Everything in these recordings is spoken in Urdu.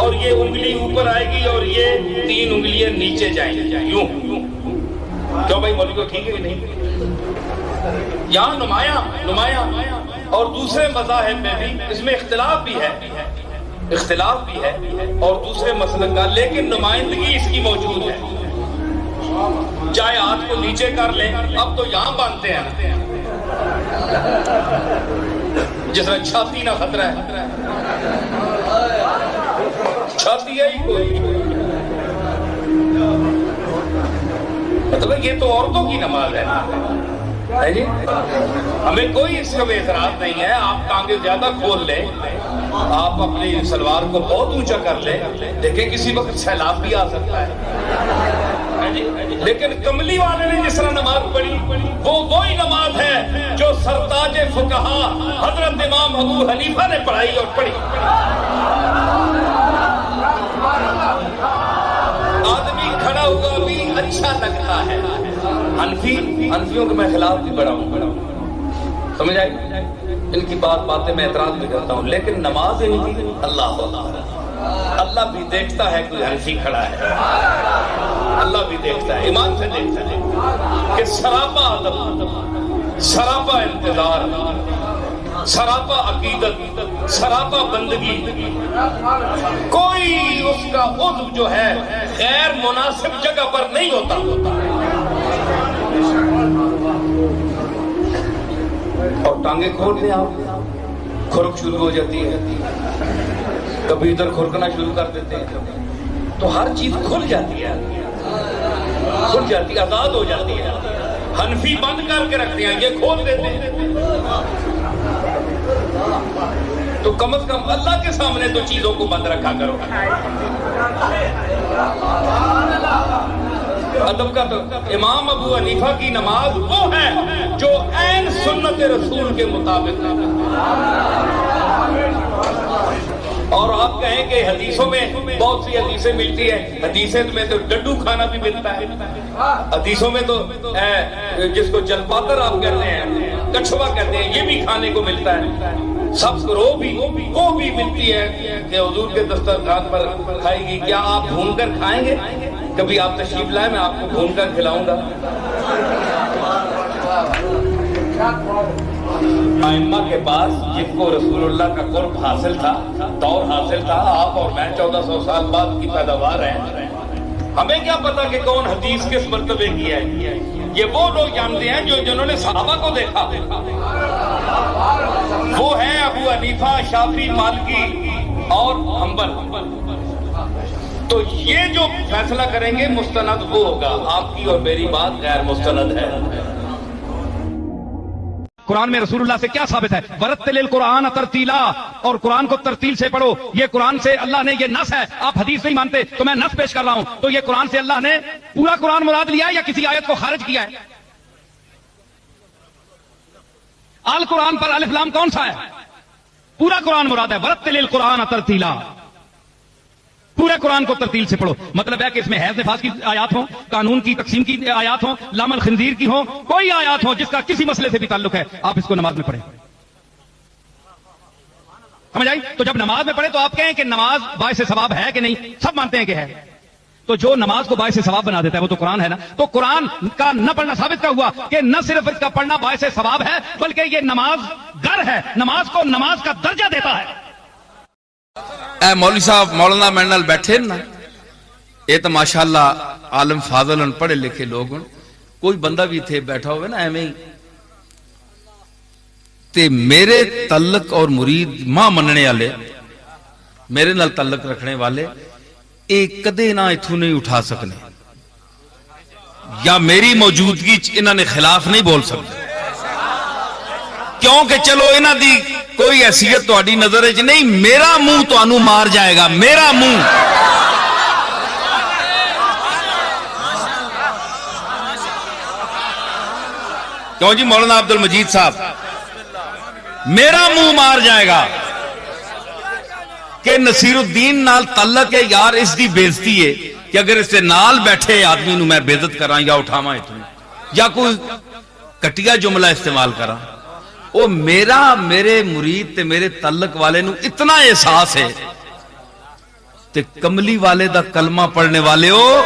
اور یہ انگلی اوپر آئے گی اور یہ 3 انگلیاں نیچے جائیں گی یوں. کیوں بھائی مولوی کو ٹھیک ہے کہ نہیں؟ یہاں نمایاں اور دوسرے مذاہب میں بھی اس میں اختلاف بھی ہے اور دوسرے مسلک کا، لیکن نمائندگی اس کی موجود ہے. چاہے ہاتھ کو نیچے کر لیں، اب تو یہاں باندھتے ہیں جس طرح چھاتی نہ خطرہ ہے، چھاتی ہے ہی کوئی. مطلب یہ تو عورتوں کی نماز ہے جی. ہمیں کوئی اس کا اعتراض نہیں ہے. آپ ٹانگیں زیادہ کھول لیں، آپ اپنی سلوار کو بہت اونچا کر لیں، دیکھیں کسی وقت سیلاب بھی آ سکتا ہے. لیکن کملی والے نے جس طرح نماز پڑھی وہ وہی نماز ہے جو سرتاج فقہا حضرت امام ابو حنیفہ نے پڑھائی اور پڑھی. آدمی کھڑا ہوا بھی اچھا لگتا ہے. حنفیوں کے میں خلاف بھی بڑا ہوں، سمجھ آئی؟ ان کی باتیں میں اعتراض بھی کرتا ہوں، لیکن نماز ان کی اللہ بھی دیکھتا ہے. کوئی حنفی کھڑا ہے، اللہ بھی دیکھتا ہے، ایمان سے دیکھتا ہے کہ سراپا ادب، سراپا انتظار، سراپا عقیدت، سراپا بندگی، کوئی اس کا عضو جو ہے غیر مناسب جگہ پر نہیں ہوتا. اور ٹانگیں کھول دیں آپ، کھرک شروع ہو جاتی ہے، کبھی ادھر کھرکنا شروع کر دیتے ہیں، تو ہر چیز کھل جاتی ہے، آزاد ہو جاتی ہے. حنفی بند کر کے رکھتے ہیں، یہ کھول دیتے ہیں. تو کم از کم اللہ کے سامنے تو چیزوں کو بند رکھا کرو. ادب کا تو امام ابو حنیفہ کی نماز وہ ہے جو عین سنت رسول کے مطابق ہے. اور آپ کہیں کہ حدیثوں میں بہت سی حدیثیں ملتی ہیں، حدیثیں میں تو ڈڈو کھانا بھی ملتا ہے. حدیثوں میں تو جس کو جلپاتر آپ کہتے ہیں، کچھوا کہتے ہیں، یہ بھی کھانے کو ملتا ہے. سبز رو بھی وہ بھی ملتی ہے کہ حضور کے دسترخوان پر کھائے گی. کیا آپ بھون کر کھائیں گے؟ کبھی آپ تشریف لائیں، میں آپ کو بھون کر کھلاؤں گا. ائمہ کے پاس جن کو رسول اللہ کا قرب حاصل تھا، دور حاصل تھا، آپ اور میں 1400 سال بعد کی پیداوار ہیں. ہمیں کیا پتا کہ کون حدیث کس مرتبے کی ہے؟ یہ وہ لوگ جانتے ہیں جنہوں نے صحابہ کو دیکھا. وہ ہیں ابو حنیفہ، شافعی، مالکی اور حنبل. تو یہ جو فیصلہ کریں گے مستند وہ ہوگا. آپ کی اور میری بات غیر مستند ہے. قرآن میں رسول اللہ سے کیا ثابت ہے؟ ورتل القرآن ترتیلا، اور قرآن کو ترتیل سے پڑھو. یہ قرآن سے اللہ نے، یہ نص ہے. آپ حدیث نہیں مانتے تو میں نص پیش کر رہا ہوں. تو یہ قرآن سے اللہ نے پورا قرآن مراد لیا ہے یا کسی آیت کو خارج کیا ہے؟ آل قرآن پر الف لام کون سا ہے؟ پورا قرآن مراد ہے. ورتل القرآن ترتیلا، پورے قرآن کو ترتیل سے پڑھو. مطلب ہے کہ اس میں حیض نفاس کی آیات ہوں، قانون کی تقسیم کی آیات ہوں، لام الخنزیر کی ہوں، کوئی آیات ہوں جس کا کسی مسئلے سے بھی تعلق ہے، آپ اس کو نماز میں پڑھیں. سمجھ آئی؟ تو جب نماز میں پڑھے تو آپ کہیں کہ نماز باعث ثواب ہے کہ نہیں؟ سب مانتے ہیں کہ ہے. تو جو نماز کو باعث ثواب بنا دیتا ہے وہ تو قرآن ہے نا. تو قرآن کا نہ پڑھنا ثابت کا ہوا کہ نہ صرف اس کا پڑھنا باعث ثواب ہے بلکہ یہ نماز گر ہے، نماز کو نماز کا درجہ دیتا ہے. اے مولوی صاحب مولانا میرے نال بیٹھے نا، یہ تو ماشاءاللہ عالم فاضل ان پڑھے لکھے لوگ. کوئی بندہ بھی تھے بیٹھا ہوئے نا ایویں ہی تے میرے تعلق اور مرید ماں مننے والے، میرے نال تعلق رکھنے والے ایک کدے نہ اتھوں نہیں اٹھا سکنے یا میری موجودگی انہوں نے خلاف نہیں بول سکتے. کیونکہ چلو انہوں دی کوئی حیثیت تہاڈی نظر وچ نہیں، میرا منہ تانوں مار جائے گا، میرا منہ. کیوں جی مولانا عبد المجید صاحب، میرا منہ مار جائے گا کہ نصیر الدین نال تعلق ہے یار، اس دی بےزتی ہے کہ اگر اس سے نال بیٹھے آدمی نو میں بےزت کراں یا اٹھاواں اتوں یا کوئی کٹیا جملہ استعمال کراں. وہ میرے مرید تے میرے تعلق والے نو اتنا احساس ہے تے کملی والے دا کلمہ پڑھنے والے ہو،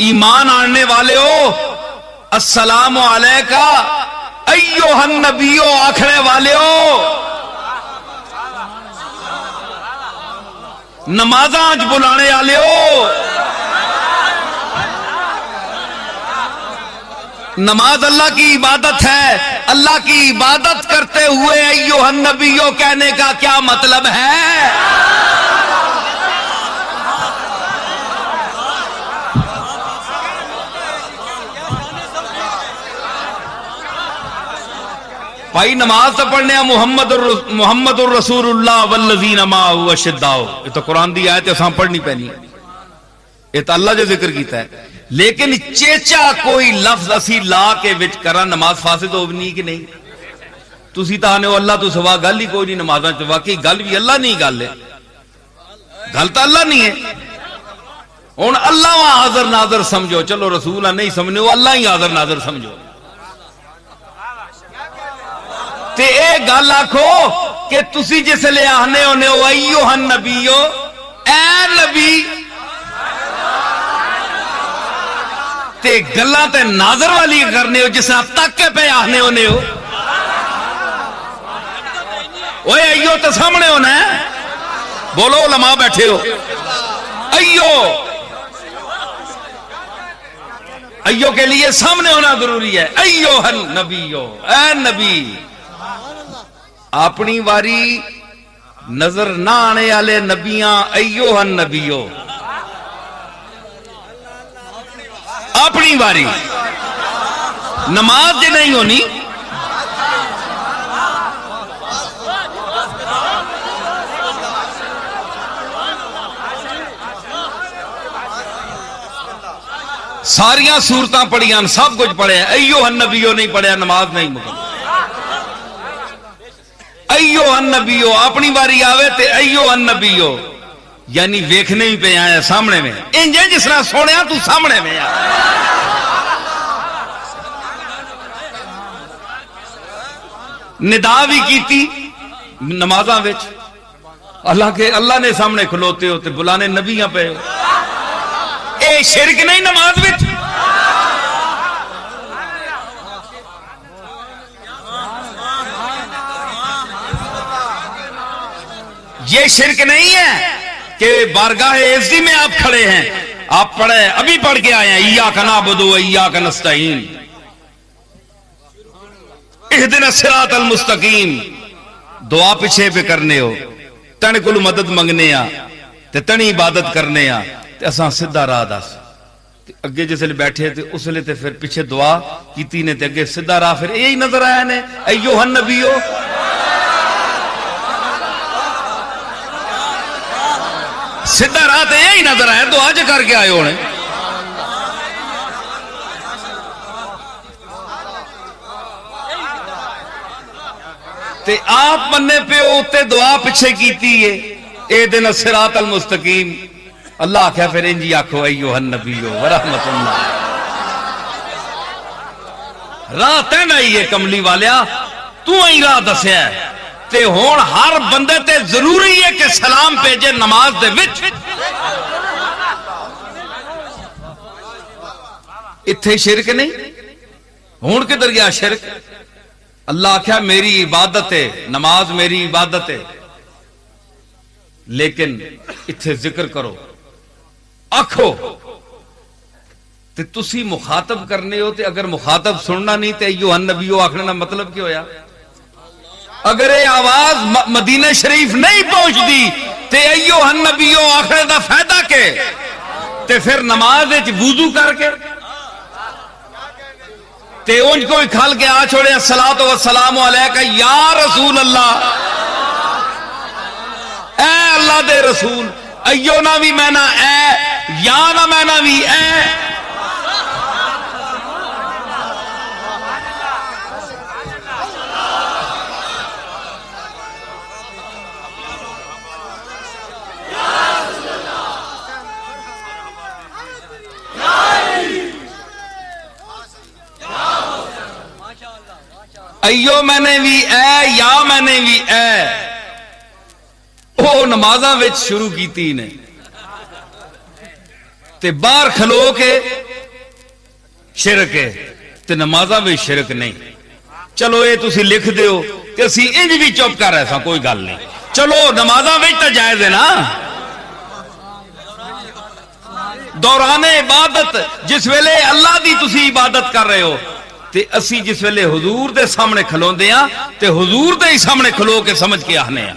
ایمان آنے والے ہو، السلام علیکہ ایوہ النبیو آکھنے والے ہو، نمازاں اج بلانے والے ہو، نماز اللہ کی عبادت ہے، اللہ کی عبادت کرتے ہوئے ایوہ النبیو کہنے کا کیا مطلب ہے؟ بھائی نماز تو پڑھنے ہیں محمد الرسول اللہ والذین معہ اشداء، یہ تو قرآن دی آیت ہے، اساں پڑھنی پہنی ہے، یہ تو اللہ جو ذکر کیتا ہے، لیکن چیچا کوئی لفظ اسی لا کے وچ کرا نماز فاسد ہو نہیں کہ نہیں؟ تسی تو آنے ہو اللہ تو سوا گل ہی کوئی نہیں نمازاں چ، واقعی گل بھی اللہ نہیں گل ہے، گل تو اللہ نہیں ہے، ہن اللہ وہاں حاضر ناظر سمجھو، چلو رسول نہیں سمجھو، اللہ ہی حاضر ناظر سمجھو، تے اے گل آکھو کہ تسی جس لئے آہنے ہونے ہو ایوہ النبیو، اے نبی، تے گلہ تے ناظر والی کرنے ہو جس آپ تک کے پہ آہنے ہونے ہو، اوہ ایوہ تو سامنے ہونا ہے، بولو علماء بیٹھے ہو، ایوہ کے لیے سامنے ہونا ضروری ہے، ایوہ النبیو، اے نبی، اپنی واری نظر نہ آنے والے نبیاں ایوہ النبیو، اپنی واری نماز جے نہیں ہونی، ساریاں صورتاں پڑھیاں سب کچھ پڑھے ایوہ النبیو نہیں پڑھیا، نماز نہیں مکمل، ایوہ النبیو اپنی باری آوے تے ایوہ النبیو یعنی ویکھنے ہی پہ آیا سامنے میں، انجھے جس طرح سوڑیا تو سامنے میں آیا، ندا بھی کیتی نمازاں وچ، اللہ نے سامنے کھلوتے ہوتے بلانے نبیاں پہ، اے شرک نہیں نماز وچ، یہ شرک نہیں ہے کہ بارگاہ عزتی میں آپ کھڑے ہیں، آپ پڑھے ابھی پڑھ کے آئے ہیں ایاک نعبد و ایاک نستعین اہدنا الصراط المستقیم، دعا پیچھے پہ کرنے ہو، تن کل مدد منگنے آ تے تنی عبادت کرنے آ تے اساں سدھا راہ دس، اگے جس لئے بیٹھے تھے اس لئے تے پھر پیچھے دعا کیتی نے تے اگے سدھا راہ، پھر یہی نظر آیا نے ایوہ النبیو، سدھا راہ تے یہی نظر آیا، دعا جو کر کے آئے ہونے، تے آپ مننے پہ ہوتے دعا پچھے کیتی ہے اے دن الصراط المستقیم، اللہ آکھا پھر انجی آکھو ایوہ النبیو ورحمت اللہ، راہ تینا ہی ہے کملی والیا، تو ہی راہ دسیا ہے، تے ہون ہر بندے تے ضروری ہے کہ سلام پیجے نماز دے وچ، اتھے شرک نہیں، ہون کے دریا شرک، اللہ کہا میری عبادت ہے، نماز میری عبادت ہے، لیکن اتھے ذکر کرو، آکھو، تے تسی مخاطب کرنے ہو، تے اگر مخاطب سننا نہیں تے ایوہ النبیو آکھنے نا مطلب کیا ہویا؟ اگر یہ آواز مدینہ شریف نہیں پہنچ دی تے ایوہ النبیو آخر دا فائدہ کے تے پھر نماز وضو کر کے تے انج کوئی کھل کے آ چھوڑے الصلاۃ والسلام علیکہ یا رسول اللہ، اے اللہ دے رسول، ایو نہ بھی میں نہ اے، یا نہ میں نہ بھی اے، ایو میں نے بھی اے یا میں نے بھی اے، ਉਹ ਨਮਾਜ਼ਾਂ ਵਿੱਚ ਸ਼ੁਰੂ ਕੀਤੀ ਨੇ ਤੇ ਬਾਹਰ ਖਲੋ ਕੇ ਸ਼ਿਰਕ ਹੈ ਤੇ ਨਮਾਜ਼ਾਂ ਵਿੱਚ ਸ਼ਿਰਕ ਨਹੀਂ। ਚਲੋ ਇਹ ਤੁਸੀਂ ਲਿਖ ਦਿਓ ਤੇ ਅਸੀਂ ਇੰਜ ਵੀ ਚੁੱਪ ਕਰ ਰਹੇ ਸਾਂ, ਕੋਈ ਗੱਲ ਨਹੀਂ। ਚਲੋ ਨਮਾਜ਼ਾਂ ਵਿੱਚ ਤਾਂ ਜਾਇਜ਼ ਹੈ ਨਾ। ਦੌਰਾਨੇ ਇਬਾਦਤ ਜਿਸ ਵੇਲੇ ਅੱਲਾਹ ਦੀ ਤੁਸੀਂ ਇਬਾਦਤ ਕਰ ਰਹੇ ਹੋ ਤੇ ਅਸੀਂ ਜਿਸ ਵੇਲੇ ਹੁਜ਼ੂਰ ਦੇ ਸਾਹਮਣੇ ਖਲੋਂਦੇ ਆ ਤੇ ਹੁਜ਼ੂਰ ਦੇ ਹੀ ਸਾਹਮਣੇ ਖਲੋ ਕੇ ਸਮਝ ਕੇ ਆਨੇ ਆ,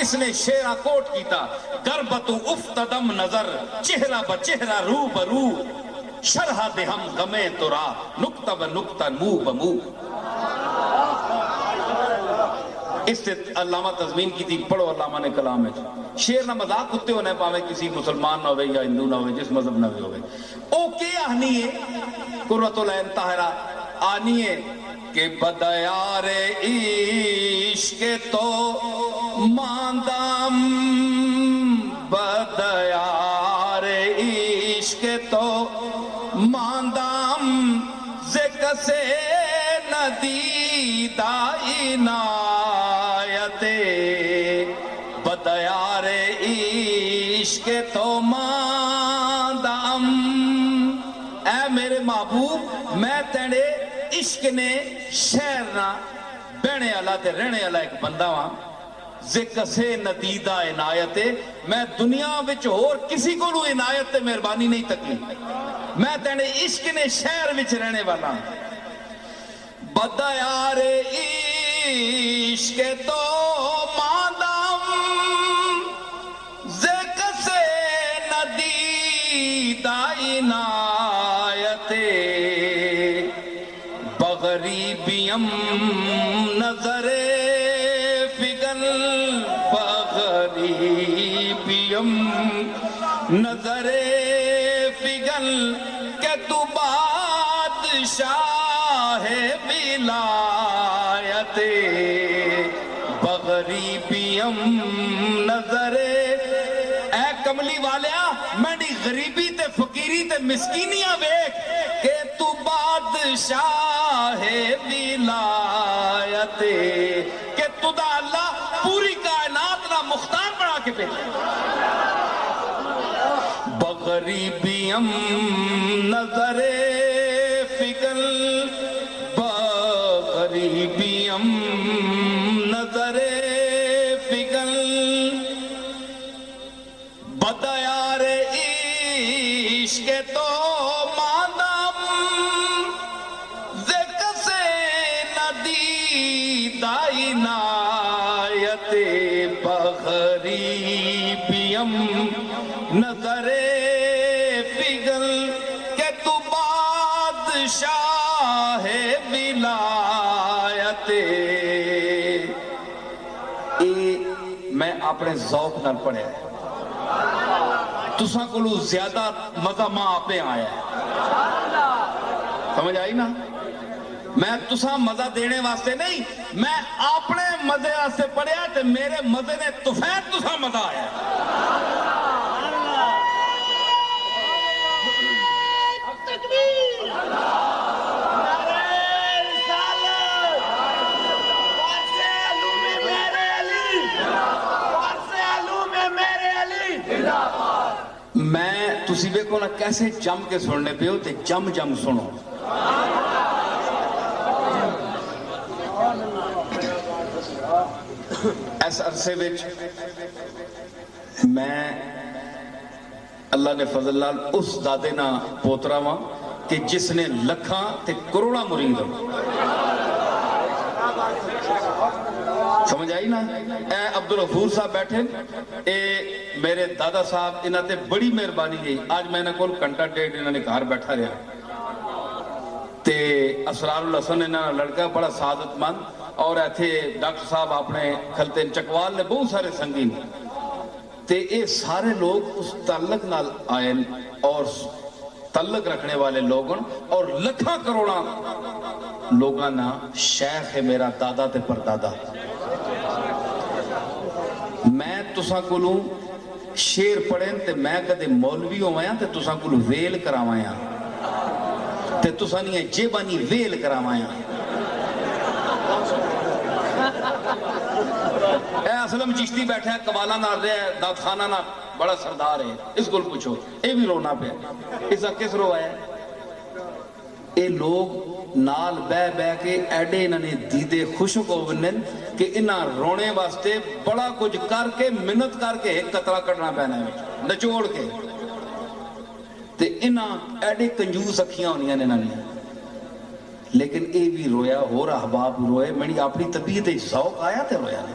اس نے شیرا کوٹ کیتا گربتو افتدم نظر چہرہ بچہرہ رو برو شرح دے ہم غمیں ترا نکتہ و نکتہ مو بمو. اس سے علامہ تضمین کی تھی پڑھو علامہ نے کلام ہے شیر نہ مذاق کتے ہونے پاوے کسی مسلمان نہ ہوئے یا ہندو نہ ہوئے جس مذہب نہ ہوئے او کے آنی ہے قرۃ العین طاہرہ آنی ہے کہ بدیار عشق تو ماندام بدیار عشق تو ماندام ذکر سے ندیدہ عنایت بدیار عشق تو ماندام. اے میرے محبوب میں تیرے عشق نے شہر نہ بہنے والا تے رہنے والا ایک بندہ ہاں ذکر سے ندیدہ عنایت میں دنیا وچ اور کسی کو لو عنایت تے مہربانی نہیں تکی میں تیرے عشق نے شہر وچ رہنے والا بدیار عشق تو مادام ذکر سے ندیدہ عنایت بغریبیم نظر فگن بغریبیم نظر فگن کہ تو بادشاہ ولایت بغریبیم نظر اے کملی والیا میں نے غریبی تے فقیری تے مسکینیاں ویکھ کہ تو بادشاہ ولایت کہ تو دا اللہ پوری کائنات نہ مختار بنا کے بھیجے بغریبیم نظر فکل بغریبیم نظر فکل بدیار عشق تو مادم ذکر سے ندیدہ عنایت بغریبیم نظر فگل کہ تو بادشاہ ولایت. میں اپنے ذوق نال پڑھیا ہے تساں کولو زیادہ مزہ ماں آپ آیا ہے سمجھ آئی نا میں تساں مزہ دینے واسطے نہیں میں اپنے مزے واسطے پڑھیا تے میرے مزے نے تفید تساں مزہ آیا ہے میں تسی ویکھو نا کیسے جم کے سننے پہ ہو تے جم جم سنو اس عرصے وچ میں اللہ نے فضل لال اس دادے نا پوترا وا کہ جس نے لکھاں تے کروڑا مرید ہو سمجھ آئی نا اے عبدالغفور صاحب بیٹھے اے میرے دادا صاحب انہاں تے بڑی مہربانی گئی آج میں نے کول گھنٹہ ڈیڑھ انہاں نے گھر بیٹھا رہا تے اسرار الحسن انہاں لڑکا بڑا سعادت مند اور ایتھے ڈاکٹر صاحب اپنے کھلتے چکوال نے بہت سارے سنگین تے اے سارے لوگ اس تعلق نال آئے اور تعلق رکھنے والے لوگوں اور لکھاں کروڑا لوگاں نا شیخ ہے میرا دادا تے پردادا میں تساں کولوں شیر پڑھیں تے میں کدے مولوی ہوواں تے تساں کولوں ویل کراواں تے تساں نہیں جیبانی ویل کراواں اے اسلم چشتی بیٹھا ہے قوالا نہ رہے ہے داد خانہ نہ بڑا سردار ہے اس کو پوچھو اے بھی رونا پہ اس کا کس رو ہے اے لوگ نال بہ بہ کے ایڈے انہوں نے دیدے خوشک ہو ونن کہ انہاں رونے واسطے بڑا کچھ کر کے منت کر کے ایک قطرہ کٹنا پہنا ہے نچوڑ کے تے انہاں ایڈے کنجوس اکھیاں ہونیاں نے انہوں نے لیکن اے بھی رویا ہو رہا احباب روئے میری اپنی طبیعت ذوق آیا تے رویا نے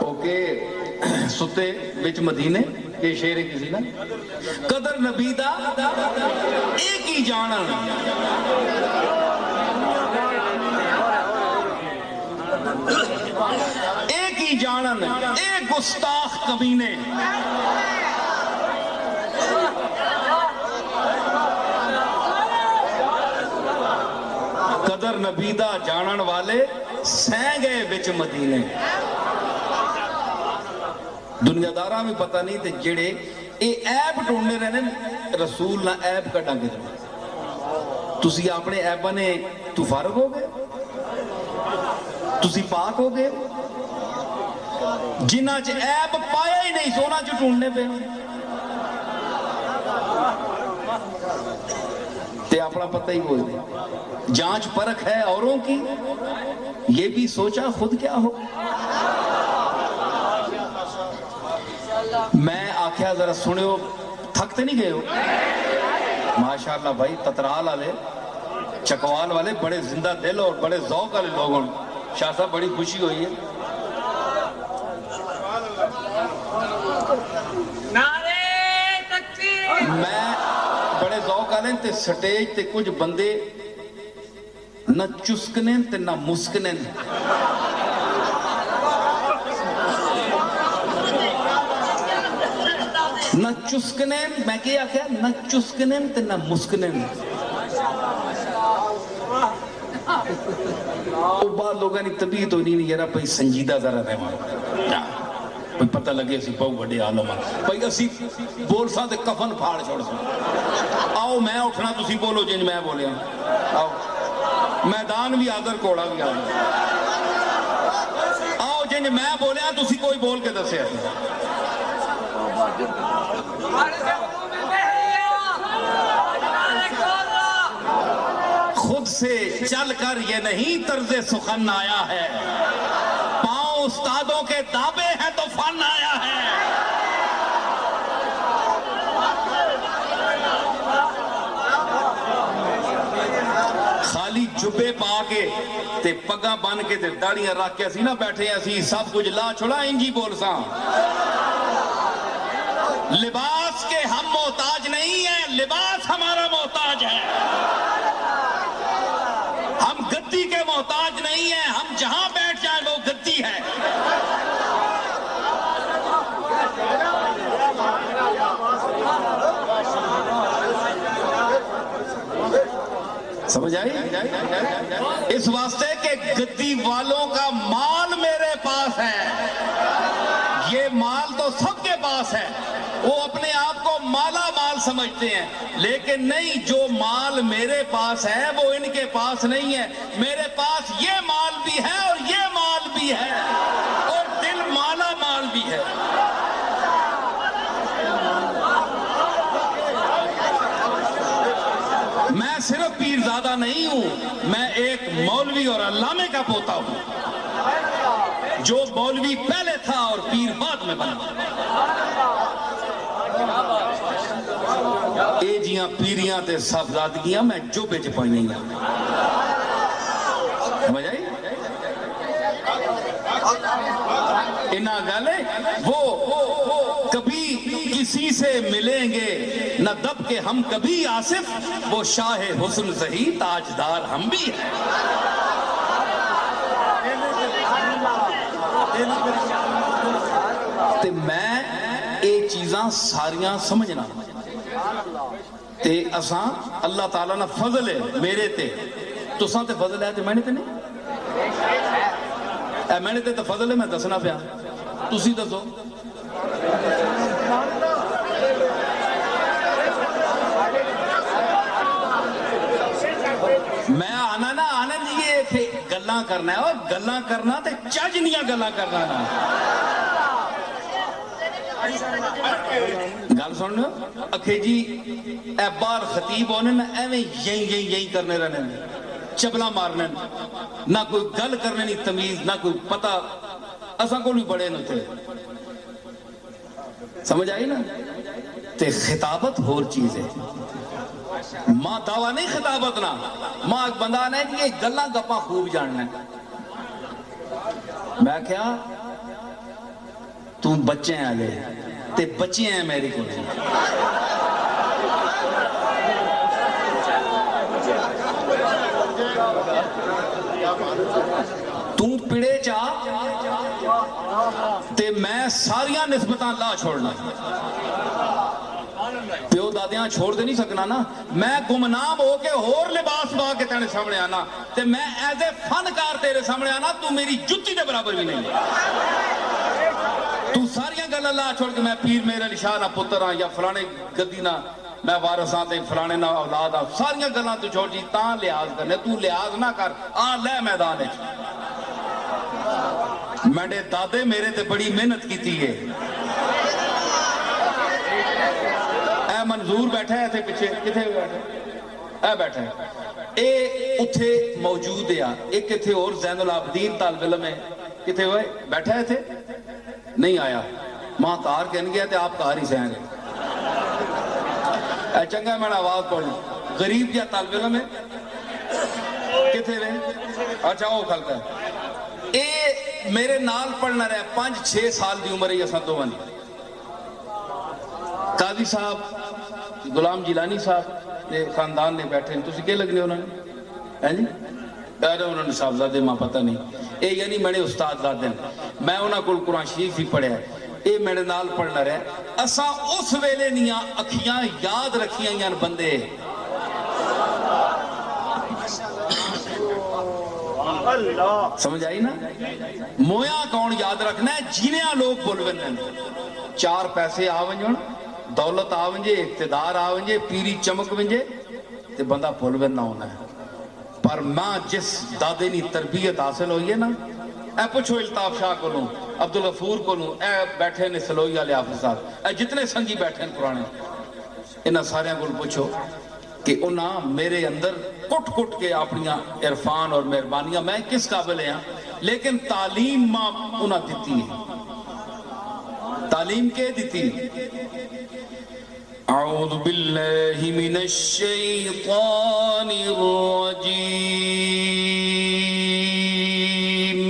اوکے ستے بچ مدینے یہ شیر ہے کسی نا قدر نبی دا ایک ہی جانن ایک ہی جانن ایک گستاخ کمینے قدر نبی دا جانن والے سہ گئے بچ مدینے دنیا داراں بھی پتہ نہیں تے جڑے اے عیب ڈھونڈنے رہنے رسول نہ عیب کٹا کے دے تسی اپنے عیباں نے تو فارغ ہو گئے تسی پاک ہو گئے جنہ چ عیب پایا ہی نہیں سونا چ ڈھونڈنے پہ تے اپنا پتہ ہی بول دے جانچ پرکھ ہے اوروں کی یہ بھی سوچا خود کیا ہو میں آکھیا ذرا سنیو تھکتے نہیں گئے ہو ماشاءاللہ بھائی تترال والے چکوال والے بڑے زندہ دل اور بڑے ذوق والے لوگوں شاہ صاحب بڑی خوشی ہوئی ہے میں بڑے ذوق والے تے سٹیج تے کچھ بندے نہ چسکنے تے نہ مسکنے نہ چسکنے میں کیا کیا نہ چسکنے تے نہ مسکنے وہ بعد لوگوں نے طبیعت ہوئی نہیں یارا بھائی سنجیدہ ذرا رہے کوئی پتہ لگے اسی بہت بڑے عالم بھائی اسی بول سا تے کفن پھاڑ چھوڑ سا آؤ میں اٹھنا تسی بولو جن میں بولیا آؤ میدان بھی آدر کوڑا بھی آدر آؤ جن میں بولیا تسی کوئی بول کے دسے خود سے چل کر یہ نہیں طرز سخن آیا ہے پاؤں استادوں کے دابے ہیں تو فن آیا ہے خالی جبے پا کے تے پگا بن کے تے داڑیاں رکھ کے اسی نہ بیٹھے اسی سب کچھ لا چھوڑا انجی بول ساں لباس کے ہم محتاج نہیں ہیں لباس ہمارا محتاج ہے ہم گدی کے محتاج نہیں ہیں ہم جہاں بیٹھ جائیں وہ گدی ہے سمجھ آئی اس واسطے کہ گدی والوں کا مال میرے پاس ہے یہ مال تو سب کے پاس ہے وہ اپنے آپ کو مالا مال سمجھتے ہیں لیکن نہیں جو مال میرے پاس ہے وہ ان کے پاس نہیں ہے میرے پاس یہ مال بھی ہے اور یہ مال بھی ہے اور دل مالا مال بھی ہے میں صرف پیر زادہ نہیں ہوں میں ایک مولوی اور علامے کا پوتا ہوں جو مولوی پہلے تھا اور پیر بعد میں بنا اے جیاں پیریاں تے صاحبزادگیاں میں جو بیچ پائی نہیں ہیں سمجھ آئی انہاں گالے وہ کبھی کسی سے ملیں گے نہ دب کے ہم کبھی آصف وہ شاہ حسن زہی تاجدار ہم بھی ہیں تے میں اے چیزاں ساریاں سمجھنا تے اساں اللہ تعالیٰ نہ فضل ہے میرے تے تو ساں تے فضل ہے تے میں نے تے نہیں اے میں نے تے فضل ہے میں دسنا پیا تسی دسو میں آنا نا آنا جی گلاں کرنا ہے اور گلاں کرنا تے چجنیاں گلاں کرنا نا گل سن اکھے جی اے بار خطیب ہونے نا ایویں یہی کرنے رہنے چبلا مارنے نہ کوئی گل کرنے نہیں تمیز نہ کوئی پتہ اساں کو نہیں بڑے نہ تھے سمجھ آئی نا تے خطابت ہور چیز ہے ماں دعویٰ نہیں خطابت نہ ماں ایک بندہ نے کہ یہ گلاں گپاں خوب جاننا ہے. میں کیا تم بچے ہیں لے تے بچے ہیں میری کو تم پڑے چا تے میں ساریاں نسبتاں لا چھوڑنا پیو دادیاں چھوڑ دے نہیں سکنا نا میں گمنام ہو کے اور لباس با کے تیرے سامنے آنا تے میں ایز اے فنکار تیرے سامنے آنا تو میری جتی دے برابر بھی نہیں تو ساریاں گل اللہ چھوڑ کے میں پیر میرے علی شاہ نہ پتر ہاں یا فلانے گدی نہ میں وارث ہاں تے فلانے نہ اولاد ہاں ساریاں گلاں تو چھوڑ جی تاں لحاظ کرنے تو لحاظ نہ کر آ لے میدان ہے میرے دادے میرے تے بڑی محنت کی تھی ہے اے منظور بیٹھا ہے تھے پیچھے کتھے بیٹھا اے بیٹھا ہے اے اتھے موجود ہے ایک کتھے اور زین العابدین طالب علم ہے کتھے ہوئے بیٹھا ہے تھے نہیں آیا ماں کار کہنے گیا تھے آپ کار ہی سہن گئے اے چنگا میں نے آواز پڑھنا غریب یا طالب علم ہے کتھے رہے اچھا وہ کھلتا ہے اے میرے نال پڑھنا رہے 5-6 سال دی عمر ہے یہ ساتھ دو بندی قاضی صاحب غلام جیلانی صاحب نے خاندان نے بیٹھے ہیں تو سے کیا لگنے انہوں نے ہے جی انہوں نے صاحبزادے ماں پتہ نہیں اے یعنی میں نے استاد زادے میں انہوں کو قرآن شریف ہی پڑھے ہیں اے میرے نال پڑھنا رہے اساں اس ویلے نیاں اکھیاں یاد رکھیاں یان بندے سمجھ آئی نا مویا کون یاد رکھنا ہے جنیاں لوگ بولویں ہیں 4 پیسے آونجن دولت آونجے اقتدار آونجے پیری چمک ونجے تے بندہ بولویں نہ ہونا ہے پر ماں جس دادے نی تربیت حاصل ہوئی ہے نا اے پوچھو الطاف شاہ کو لوں عبدالغفور کو لوں اے بیٹھے نے سلوئی والے حافظ صاحب اے جتنے سنگی بیٹھے ہیں پرانے انہاں سارے کو پوچھو کہ انہاں میرے اندر کٹ کٹ کے اپنی عرفان اور مہربانیاں میں کس قابل ہیں لیکن تعلیم ماں انہاں دیتی ہے تعلیم کے دیتی اعوذ باللہ من الشیطان الرجیم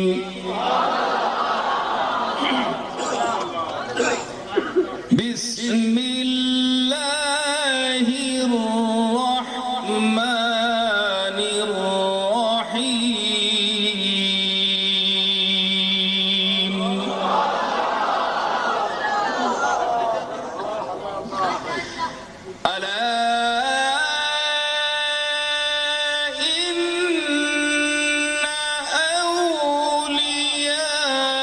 بسم اللہ الرحمن الرحیم ألا إن أولياء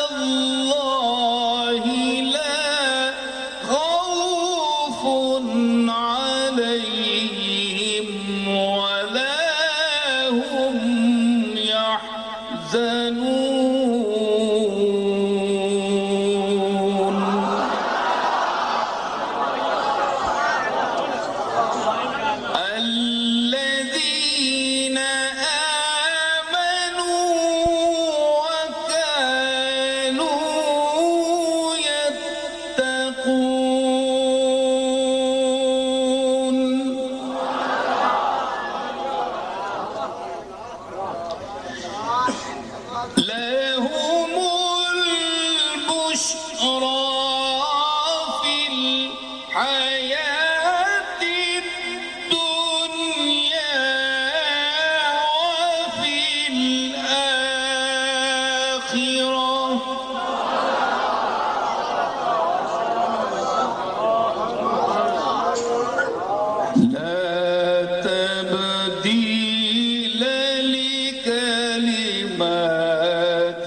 الله لا خوف عليهم ولا هم يحزنون الذين آمنوا وكانوا يتقون لهم البشرى في الحياة الدنيا وفي الآخرة لا تبديل لكلمات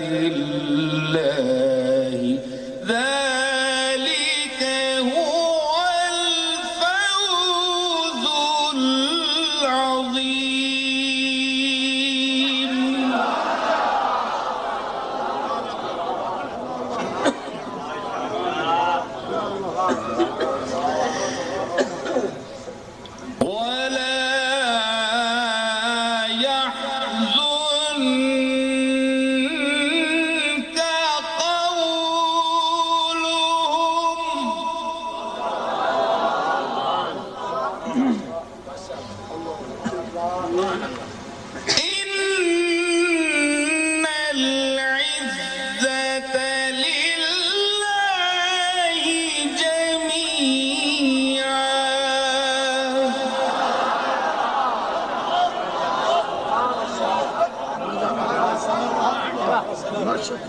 إن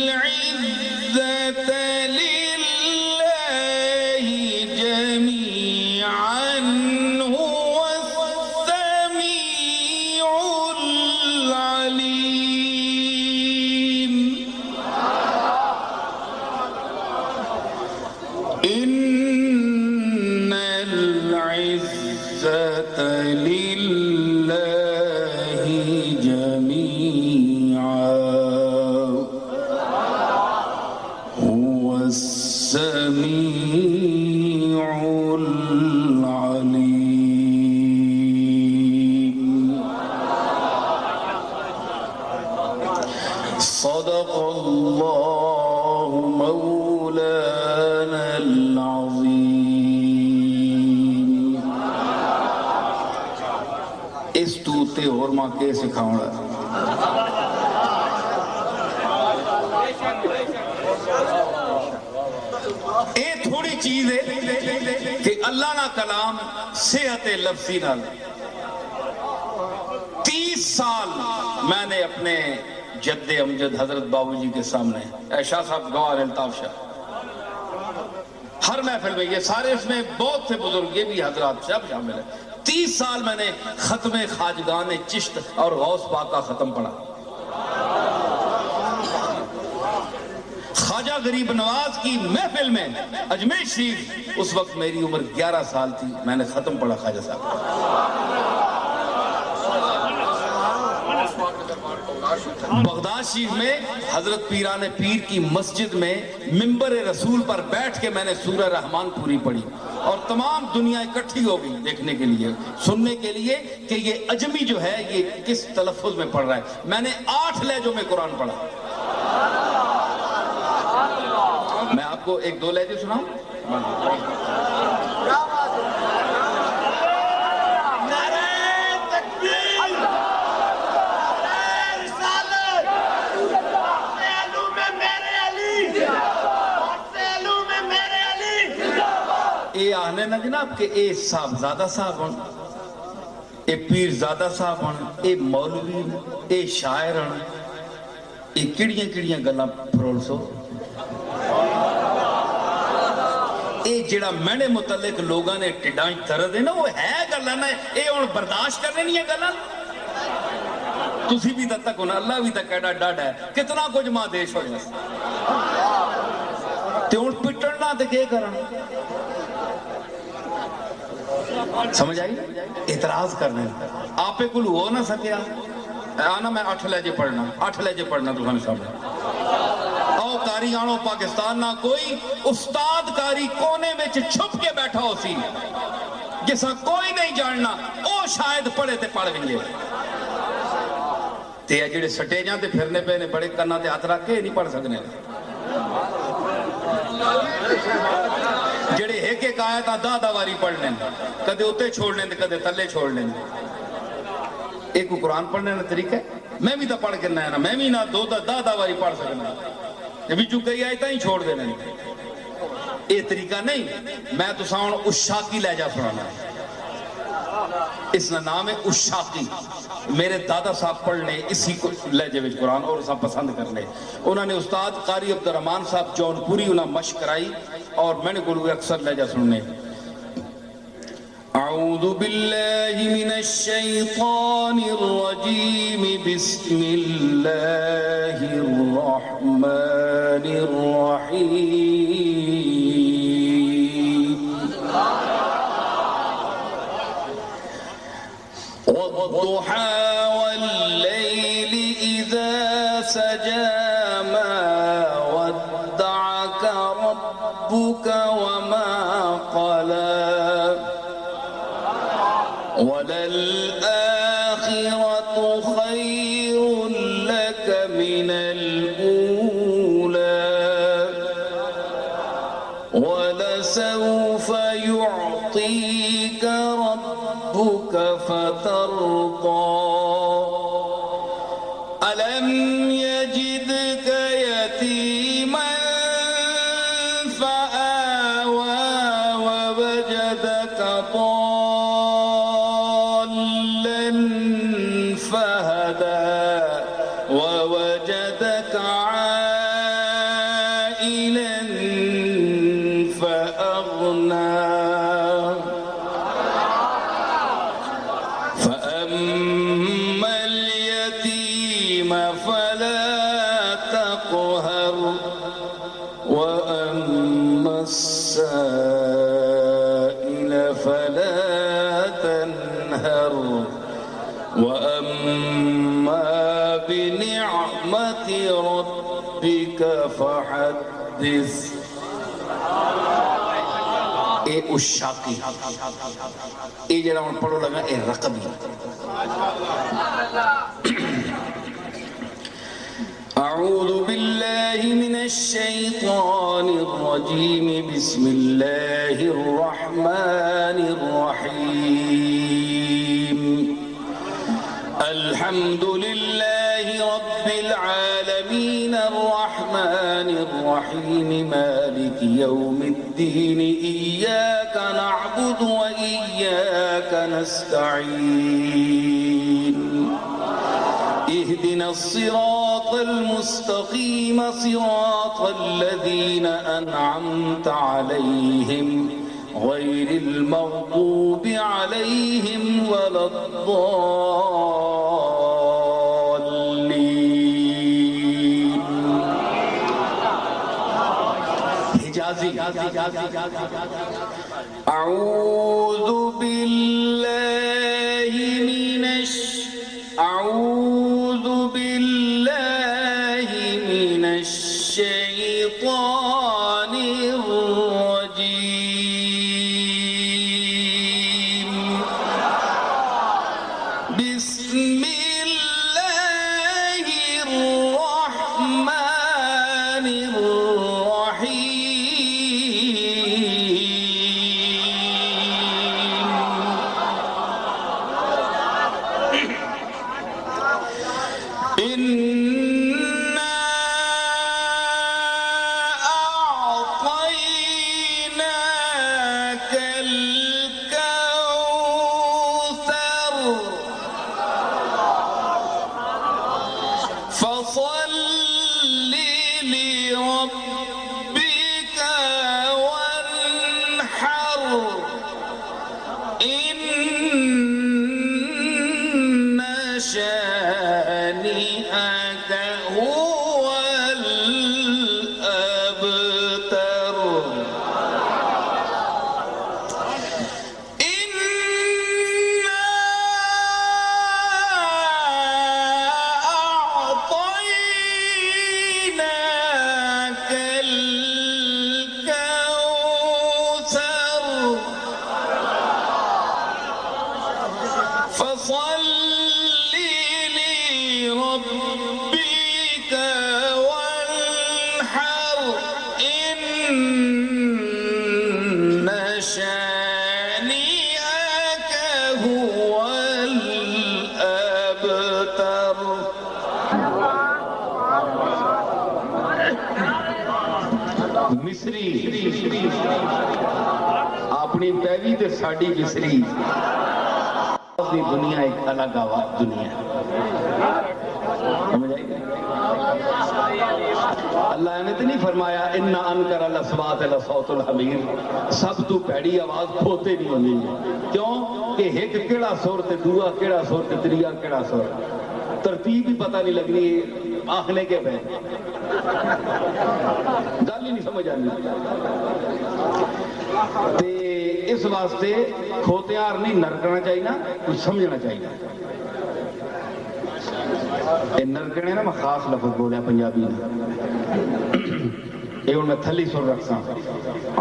العزة لله جميعا هو السميع العليم إن العزة لله جميعا هو السميع العليم صدق الله مولانا العظيم اس تو تے اور ماں کے سکھاؤں اے تھوڑی چیز ہے کہ اللہ نا کلام صحت لفظی نال 30 سال میں نے اپنے جد امجد حضرت بابو جی کے سامنے شاہ صاحب گوار الطاف شاہ ہر محفل میں یہ سارے اس میں بہت سے بزرگ یہ بھی حضرات سب شامل ہیں 30 سال میں نے ختم خواجگان چشت اور غوث پاک کا ختم پڑھا خواجہ غریب نواز کی محفل میں اجمیر شریف اس وقت میری عمر 11 سال تھی میں نے ختم پڑھا خواجہ صاحب بغداد شریف میں حضرت پیران پیر کی مسجد میں منبر رسول پر بیٹھ کے میں نے سورہ رحمان پوری پڑھی اور تمام دنیا اکٹھی ہو گئی دیکھنے کے لیے سننے کے لیے کہ یہ اجمی جو ہے یہ کس تلفظ میں پڑھ رہا ہے میں نے 8 لہجوں میں قرآن پڑھا میں آپ کو 1-2 لہجے سناؤں اے آنے نا جناب کہ اے صاحبزادہ صاحب ہن اے پیرزادہ صاحب ہن اے مولوی ہن اے شاعر ہن اے کڑیاں گلاں پرولسو اے جڑا میرے متعلق لوگاں نے ٹڈاں درد ہے نا وہ ہے گلاں نا اے ہن برداشت کرنے نہیں ہے گلاں تسی بھی تک ہونا اللہ بھی تک ایڈا ڈاڈ ہے کتنا کچھ ماں دیش ہو جائے تے ہن پٹڑنا تے کے کرن سمجھ آئی اعتراض کرنے آپ کل ہو نہ سکیا آنا میں 8 لہجے پڑھنا تمہارے سامنے او کاری آنو پاکستان نہ کوئی استاد کاری کونے میں چھپ کے بیٹھا ہو سی جسا کوئی نہیں جاننا او شاید پڑھے تے پڑھ گئے تے جڑے سٹے جاں تے پھرنے پہ نے بڑے کرنا تے ہاتھ رکھ کے نہیں پڑھ سکنے جڑے ایک آیت دا واری پڑھ لیں کدے اتے چھوڑ لیں کدے تلے چھوڑ لیں ایک کو قرآن پڑھنے کا طریقہ ہے میں بھی تا پڑھ کے نہ میں بھی نہ دا واری پڑھ سکنا جب کئی آیتیں ہی چھوڑ دینا یہ طریقہ نہیں میں تو ساؤن اشاقی لہجہ سنانا اس کا نام ہے اشاقی میرے دادا صاحب پڑھنے اسی لہجے میں قرآن اور اسا پسند کرنے انہوں نے استاد قاری عبدالرحمان صاحب جون پوری انہوں مشق کرائی اور میں نے گلوے اکثر لہجہ سننے اعوذ باللہ من الشیطان الرجیم بسم اللہ الرحمن الرحیم والضحى والليل إذا سجى ما ودعك ربك وما قلى وللآخرة خير لك من الأولى ولسوف يعطيك ربك فترضى ألم يجدك يتيما فآوى ووجدك ضالا فلا تنهر وأما بنعمة ربك فحدث. اے اشاقی اے جڑا ہن پڑھو لگا اے رقبی. اعوذ باللہ من الشیطان الرجیم بسم اللہ الرحمن الرحیم. الحمد للہ رب العالمین الرحمن الرحیم مالک یوم الدین ایاک نعبد و ایاک نستعین. اهدنا الصراط المستقيم صراط الذين أنعمت عليهم غير المغضوب عليهم ولا الضالين. حجازي. أعوذ بالله من الشيطان الرجيم. بسم الله الرحمن الرحيم. مصری اپنی پیوی تے ساڑی مصری دی دنیا ایک الگ آواز دنیا. سمجھ آئی؟ اللہ نے تو نہیں فرمایا اِنَّ أَنْكَرَ الْأَصْوَاتِ لَصَوْتُ الْحَمِيرِ. سب تو پیڑی آواز کھوتے نہیں ہونی. کیوں کہ ایک کیڑا سور تے دوسرا کیڑا سور تے تیسرا کیڑا سور. ترتیب ہی پتہ نہیں لگنی آخنے کے پہ گل ہی نہیں سمجھ آنی. تے اس واسطے کھوتیار نہیں نرکنا چاہیے نا, کچھ سمجھنا چاہیے. نرکنے نا میں خاص لفظ بولیا پنجابی نے. یہ میں تھلی سر رکھتا.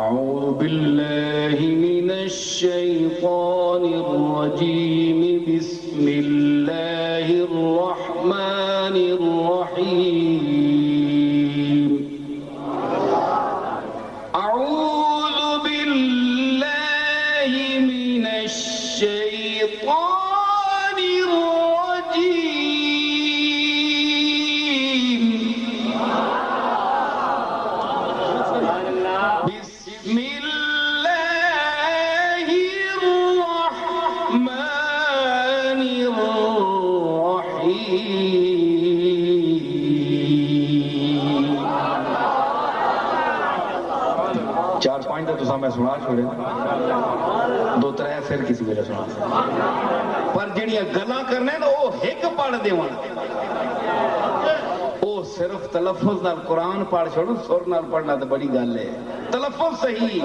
اعوذ باللہ من الشیطان الرجیم بسم اللہ الرحمن الرحیم. اعوذ باللہ من الشیطان الرجیم. بسم اللہ الرحمن الرحیم. چار پوائنٹ تو میں سنا چھوڑے, دو ترے پھر کسی ویلے سنا, پر جڑیاں گلاں کرنے نا وہ ایک پڑھ دیواں. وہ صرف تلفظ نال قرآن پڑھ چھوڑو, سر نال پڑھنا تو بڑی گل ہے. تلفظ صحیح.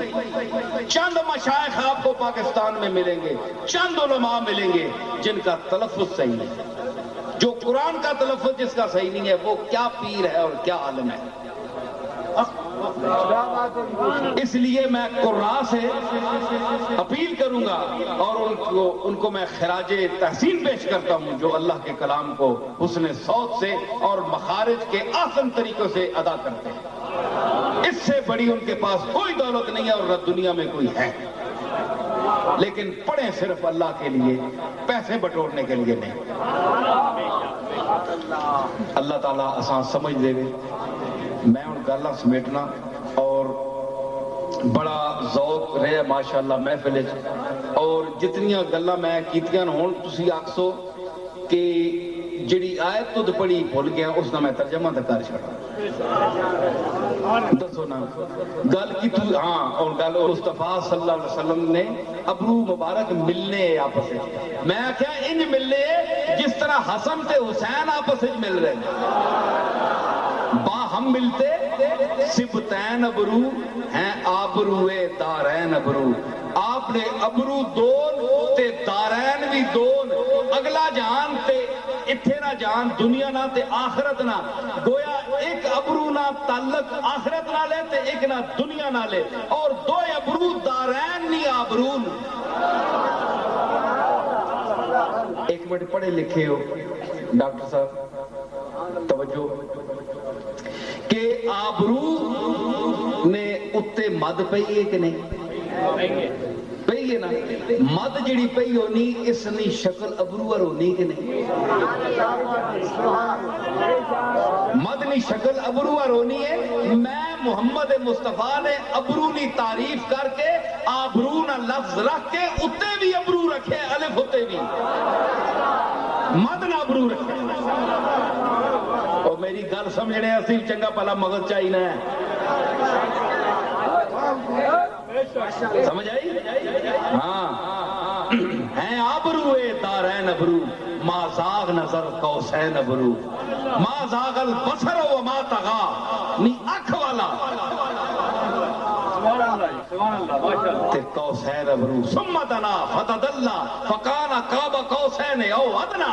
چند مشائخ آپ کو پاکستان میں ملیں گے, چند علماء ملیں گے جن کا تلفظ صحیح ہے. جو قرآن کا تلفظ جس کا صحیح نہیں ہے وہ کیا پیر ہے اور کیا عالم ہے. اس لیے میں قراء سے اپیل کروں گا اور ان کو میں خراج تحسین پیش کرتا ہوں جو اللہ کے کلام کو حسن صوت سے اور مخارج کے آسن طریقوں سے ادا کرتے ہیں. اس سے بڑی ان کے پاس کوئی دولت نہیں ہے اور نہ دنیا میں کوئی ہے, لیکن پڑھیں صرف اللہ کے لیے, پیسے بٹورنے کے لیے نہیں. اللہ تعالیٰ آسان سمجھ دے گے. میں ان گلاں سمیٹنا اور بڑا ذوق رہے ماشاءاللہ محفل اور جتنیاں گلاں میں کیتیاں ہون تسی آکسو کہ جڑی آیت تو پڑھی بھول گیا اس کا میں ترجمہ تو کر چھڑا. دسو نا گل کی تو ہاں اور گل مصطفیٰ صلی اللہ علیہ وسلم نے ابرو مبارک ملنے آپس میں. میں کیا انج ملنے جس طرح حسن تے حسین آپس میں مل رہے ہیں. باہم ملتے سبتین ابرو ہیں آبروے دارین ابرو. آپ نے ابرو دون تے دارین بھی دون. اگلا جان تے اتھے نہ جان دنیا نہ تے آخرت نہ. گویا ایک ابرو نہ تعلق آخرت نہ لے تے ایک نہ دنیا نہ لے, اور دو ابرو دارین نہیں آبرون. ایک منٹ پڑھے لکھے ہو ڈاکٹر صاحب توجہ کہ آبرو نے اتے مد پئی ہے کہ نہیں پئی ہے نا. مد جڑی پئی ہونی اس نے شکل ابرو ہونی کہ نہیں. مد نی شکل ابرو ہونی ہے. میں محمد مصطفیٰ نے ابرو نی تعریف کر کے آبرو نہ لفظ رکھ کے اتے بھی ابرو رکھے الف اتے بھی مد نہ ابرو رکھے. اور میری گل سمجھنے اسی چنگا پلا مغز چاہیے ہے. سمجھ آئی. ہاں ہیں آبرو دارین ابرو ما زاغ نظر قوسین ابرو ما زاغ البصر وما طغا. نی اکھ والا تے قوسین ابرو ثم دنا فتدلا فکان قاب قوسین او ادنا.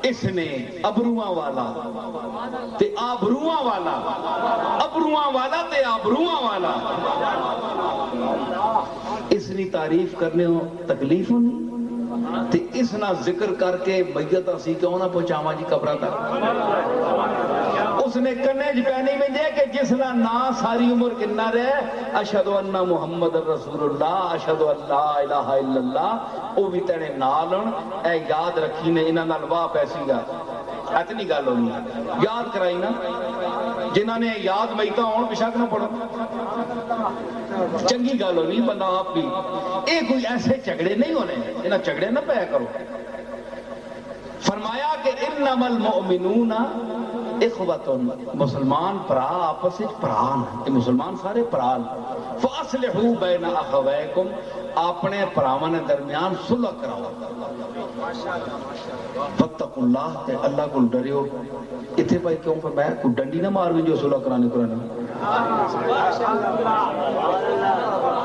اس نے ابروان والا تے آبروان والا, ابروان والا تے آبروان والا. اس نے تعریف کرنے ہو تکلیف ہونی تے اس نہ ذکر کر کے میت اسی کیوں نہ پہنچاواں جی قبرہ تک. اس نے کنے پہنی میں دے کہ جس نا ساری عمر کنا رہے اشہد ان محمد رسول اللہ اشہد ان لا الہ الا اللہ او بھی تیرے نالن اے یاد رکھی نے انہاں نال واہ پیسی گا. اتنی گل ہونی یاد کرائی نا جنہاں نے یاد میتا ہون بشک نہ پڑھو چنگی گل ہونی. بندہ آپ بھی اے کوئی ایسے جھگڑے نہیں ہونے انہاں جھگڑے نہ پیا کرو. فرمایا کہ انما المؤمنون اخوتن مسلمان پرا آپس وچ پران. یہ مسلمان سارے پران. فاصلحوا بین اخویکم اپنے پراواں دے درمیان صلح کراؤ. فاتقوا اللہ تے اللہ کو ڈریو. اتنے بھائی کیوں فرمایا کوئی ڈنڈی نہ مار جو صلح کرانے قرآن.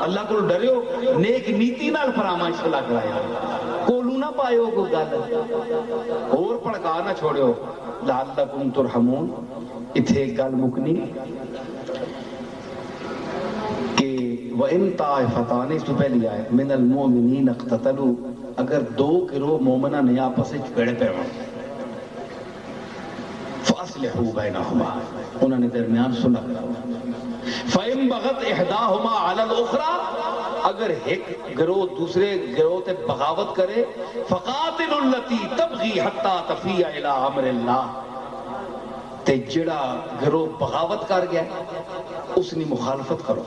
اللہ کو ڈریو نیک نیتی نال پراواں صلح کرایا. کولو نہ پایو کوئی گل اور پڑکا نہ چھوڑیو. لعلکم ترحمون. اتھے گل مکنی کہ وَإِن طَائِفَتَانِ اس تو پہلی آئے مِنَ الْمُؤْمِنِينَ اقْتَتَلُوا اگر دو گروہ مومنہ نے آپس وچ بھڑے پے ہون فَأَصْلِحُوا بَيْنَهُمَا انہوں نے درمیان صلح کراؤ. فَإِن بَغَتْ إِحْدَاهُمَا عَلَى الْأُخْرَى اگر ایک گروہ دوسرے گروہ تے بغاوت کرے فَقَاتِلُوا الَّتِي تَبْغِي حَتَّى تَفِيَ إِلَىٰ أَمْرِ اللَّهِ تے جڑا گروہ بغاوت کر گیا اس نے مخالفت کرو.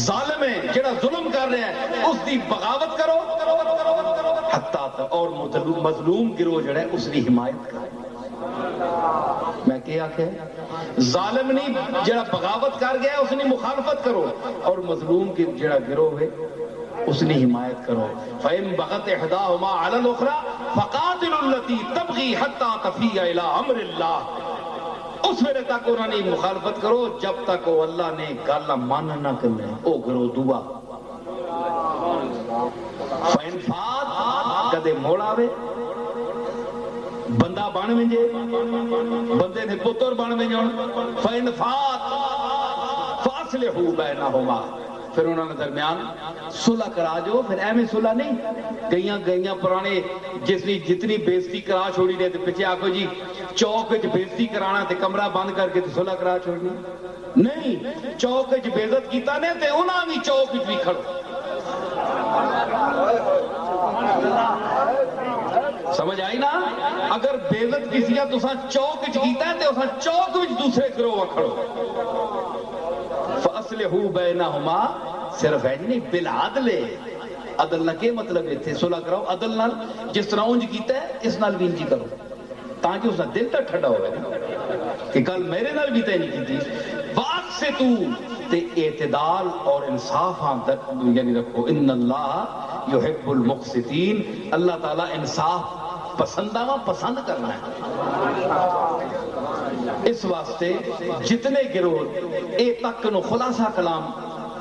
ظالم ہے جڑا ظلم کر رہا ہے اس دی بغاوت کرو حتیٰ اور مظلوم گروہ جڑا ہے اس کی حمایت کرو. میں کیا کہ ظالم نہیں جڑا بغاوت کر گیا اس نے مخالفت کرو اور مظلوم کی جڑا گروہ ہے اس نے حمایت کرو. فَإِن بَغَتْ إِحْدَاهُمَا عَلَى الْأُخْرَى فَقَاتِلُوا الَّتِي تَبْغِي حَتَّى تَفِيَ إِلَىٰ أَمْرِ اللَّهِ اس ویلے تک انہوں نے مخالفت کرو جب تک وہ اللہ نے گل من نہ کرنے او کرو دعا فین فات کدے موڑ آوے بندہ بن وجے بندے نے پتر بن وجن فین فات فاصلحوا بینہما پھر انہوں نے درمیان صلح کرا جو پھر ایویں صلح نہیں گئیاں پرانے جتنی بےزتی کرا چھوڑی نے پیچھے آکو جی چوک وچ بےزتی کرانا تے کمرہ بند کر کے تے صلح کرا چھوڑنی نہیں چوک وچ بے عزت کیتا نے تے انہاں بھی چوک وچ بھی کھڑو سمجھ آئی نا اگر بے عزت کسی کا تساں چوک وچ کیتا ہے تے اساں چوک وچ دوسرے گروہ کھڑو فَأَصْلِحُوا بَيْنَهُمَا صرف ہے نہیں بالعدل عدل نہ کے مطلب یہ تھے صلح کراؤ عدل نال جس طرح اونج کیتا ہے اس نال بھی انجی کرو تاکہ اس کا دل تک ٹھنڈا ہوئے کہ کل میرے نال بھی تے نہیں کی تھی وقت سے تو تے اعتدال اور انصاف ہاں تک یعنی رکھو ان اللہ یحب المقسطین اللہ تعالیٰ انصاف پسند کرنا ہے اس واسطے جتنے گروہ اے تک نو خلاصہ کلام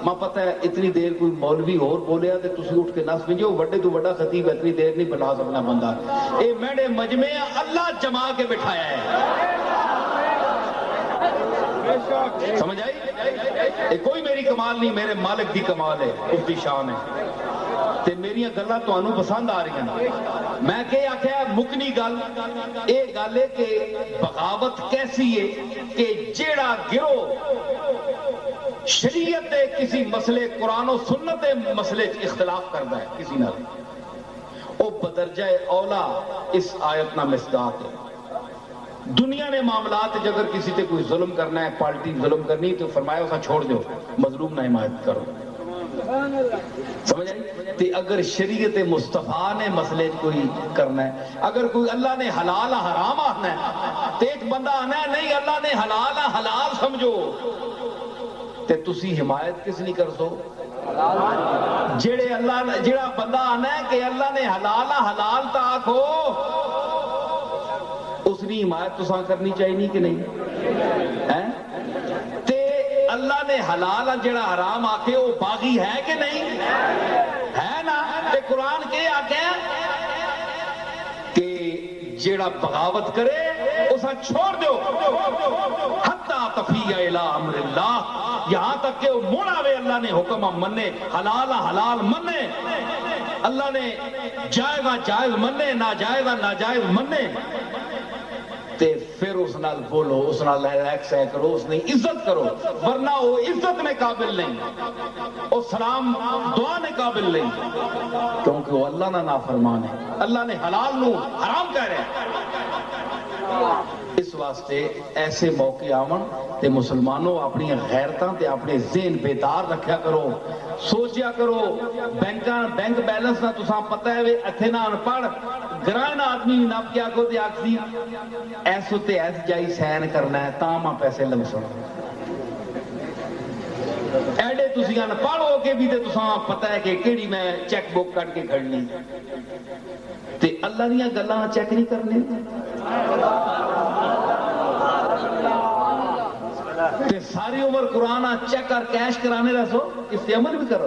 ماں پتہ ہے اتنی دیر کوئی مولوی اور بولیا تے تسی اٹھ کے نس بنجو وڈے تو وڈا خطیب اتنی دیر نہیں بنا سکنا بندہ اے میڈے مجمع اللہ جما کے بٹھایا ہے سمجھ آئی کوئی میری کمال نہیں میرے مالک دی کمال ہے اس دی شان ہے تے میری گلاں تانوں پسند آ رہی ہیں میں کہ آخیا مکنی گل اے گل ہے کہ بغاوت کیسی ہے کہ جیڑا گروہ شریعت دے کسی مسئلے قرآن و سنت دے مسئلے اختلاف کرتا ہے کسی نہ او بدرجہ اولا اس آیت نہ مصداق ہے دنیا نے معاملات اگر کسی تے کوئی ظلم کرنا ہے پارٹی ظلم کرنی تو فرمایا اسا چھوڑ دو مظلوم نہ حمایت کرو سمجھ آئی تے اگر شریعت مصطفیٰ نے مسئلے کوئی کرنا ہے اگر کوئی اللہ نے حلال حرام آنا ہے تے ایک بندہ آنا ہے نہیں اللہ نے حلال سمجھو تے تسی حمایت کس نہیں کر سو جیڑا بندہ آنا ہے کہ اللہ نے حلال تا آکھو اس نے حمایت تو ساں کرنی چاہیے کہ نہیں تے اللہ نے حلال جڑا حرام آکھے وہ باغی ہے کہ نہیں ہے نا تے قرآن کے آکھے کہ جڑا بغاوت کرے اسا چھوڑ دو حتی تفیع الی امر اللہ یہاں تک کہ وہ موڑ آوے اللہ نے حکم منے حلال منے اللہ نے جائز منے ناجائز منے تے پھر اس نال بولو اس نال ریلیکس ہے کرو اس نے عزت کرو ورنہ وہ عزت میں قابل نہیں وہ سلام دعا میں قابل نہیں کیونکہ وہ اللہ نہ نافرمان ہے اللہ نے حلال نو حرام کہہ رہے ہیں اس واسطے ایسے موقع آون تے مسلمانوں اپنی غیرتاں تے اپنے ذہن بیدار رکھیا کرو سوچیا کرو بینک بیلنس نہ تساں پتہ ہے اتھے نہ ان پڑھ گرائن آدمی نپ کیا کو تے آکھسی ایسو تے ایس جائی سین کرنا ہے تاں ماں پیسے لگ سن ایڈے تسی ان پڑھ ہو کے بھی تے تساں پتہ ہے کہ کیڑی میں چیک بک کٹ کے کھڑنی تے اللہ دیاں گلاں چیک نہیں کرنے تے ساری عمر قرآن چیک کر کیش کرانے رسو اس سے عمل بھی کرو